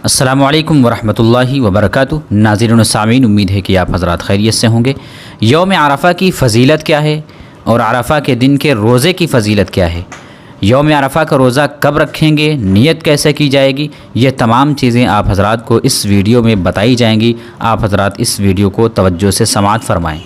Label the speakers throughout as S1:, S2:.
S1: السلام علیکم ورحمۃ اللہ وبرکاتہ۔ ناظرین و سامعین، امید ہے کہ آپ حضرات خیریت سے ہوں گے۔ یوم عرفہ کی فضیلت کیا ہے اور عرفہ کے دن کے روزے کی فضیلت کیا ہے؟ یوم عرفہ کا روزہ کب رکھیں گے، نیت کیسے کی جائے گی، یہ تمام چیزیں آپ حضرات کو اس ویڈیو میں بتائی جائیں گی۔ آپ حضرات اس ویڈیو کو توجہ سے سماعت فرمائیں۔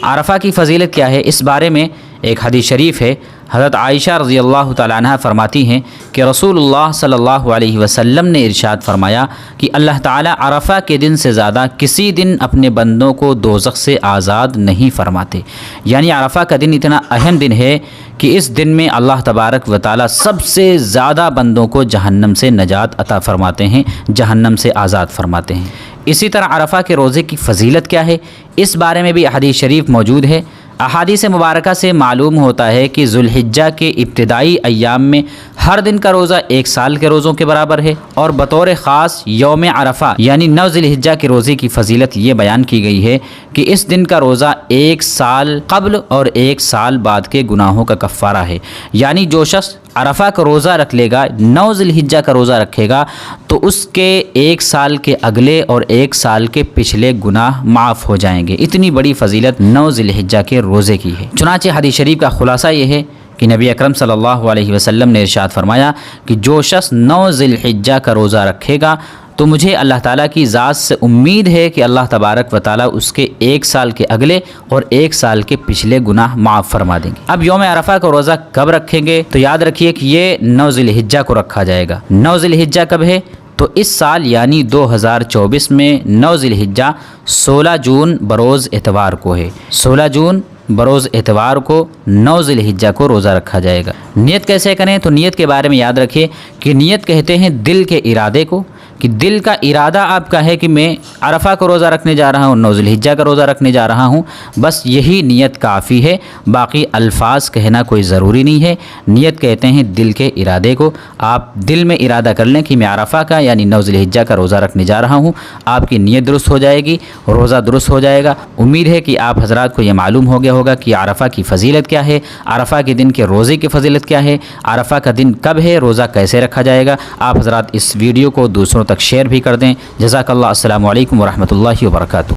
S1: عرفہ کی فضیلت کیا ہے، اس بارے میں ایک حدیث شریف ہے۔ حضرت عائشہ رضی اللہ تعالیٰ عنہ فرماتی ہیں کہ رسول اللہ صلی اللہ علیہ وسلم نے ارشاد فرمایا کہ اللہ تعالیٰ عرفہ کے دن سے زیادہ کسی دن اپنے بندوں کو دوزخ سے آزاد نہیں فرماتے۔ یعنی عرفہ کا دن اتنا اہم دن ہے کہ اس دن میں اللہ تبارک و تعالیٰ سب سے زیادہ بندوں کو جہنم سے نجات عطا فرماتے ہیں، جہنم سے آزاد فرماتے ہیں۔ اسی طرح عرفہ کے روزے کی فضیلت کیا ہے، اس بارے میں بھی حدیث شریف موجود ہے۔ احادیث مبارکہ سے معلوم ہوتا ہے کہ ذوالحجہ کے ابتدائی ایام میں ہر دن کا روزہ 1 سال کے روزوں کے برابر ہے، اور بطور خاص یوم عرفہ یعنی 9 ذوالحجہ کے روزے کی فضیلت یہ بیان کی گئی ہے کہ اس دن کا روزہ 1 سال قبل اور 1 سال بعد کے گناہوں کا کفارہ ہے۔ یعنی جو شخص عرفہ کا روزہ رکھ لے گا، 9 ذوالحجہ کا روزہ رکھے گا، تو اس کے 1 سال کے اگلے اور 1 سال کے پچھلے گناہ معاف ہو جائیں گے۔ اتنی بڑی فضیلت 9 ذوالحجہ کے روزے کی ہے۔ چنانچہ حدیث شریف کا خلاصہ یہ ہے کہ نبی اکرم صلی اللہ علیہ وسلم نے ارشاد فرمایا کہ جو شخص 9 ذوالحجہ کا روزہ رکھے گا تو مجھے اللہ تعالیٰ کی ذات سے امید ہے کہ اللہ تبارک و تعالیٰ اس کے 1 سال کے اگلے اور 1 سال کے پچھلے گناہ معاف فرما دیں گے۔ اب یوم عرفہ کا روزہ کب رکھیں گے، تو یاد رکھیے کہ یہ 9 ذوالحجہ کو رکھا جائے گا۔ 9 ذوالحجہ کب ہے، تو اس سال یعنی 2024 میں 9 ذوالحجہ 16 جون بروز اتوار کو ہے۔ 16 جون بروز اتوار کو 9 ذوالحجہ کو روزہ رکھا جائے گا۔ نیت کیسے کریں، تو نیت کے بارے میں یاد رکھیے کہ نیت کہتے ہیں دل کے ارادے کو، کہ دل کا ارادہ آپ کا ہے کہ میں عرفہ کو روزہ رکھنے جا رہا ہوں، 9 ذوالحجہ کا روزہ رکھنے جا رہا ہوں، بس یہی نیت کافی ہے، باقی الفاظ کہنا کوئی ضروری نہیں ہے۔ نیت کہتے ہیں دل کے ارادے کو۔ آپ دل میں ارادہ کر لیں کہ میں عرفہ کا یعنی 9 ذوالحجہ کا روزہ رکھنے جا رہا ہوں، آپ کی نیت درست ہو جائے گی، روزہ درست ہو جائے گا۔ امید ہے کہ آپ حضرات کو یہ معلوم ہو گیا ہوگا کہ عرفہ کی فضیلت کیا ہے، عرفہ کے دن کے روزے کی فضیلت کیا ہے، عرفہ کا دن کب ہے، روزہ کیسے رکھا جائے گا۔ آپ حضرات اس ویڈیو کو دوسروں تک شیئر بھی کر دیں۔ جزاک اللہ۔ السلام علیکم ورحمۃ اللہ وبرکاتہ۔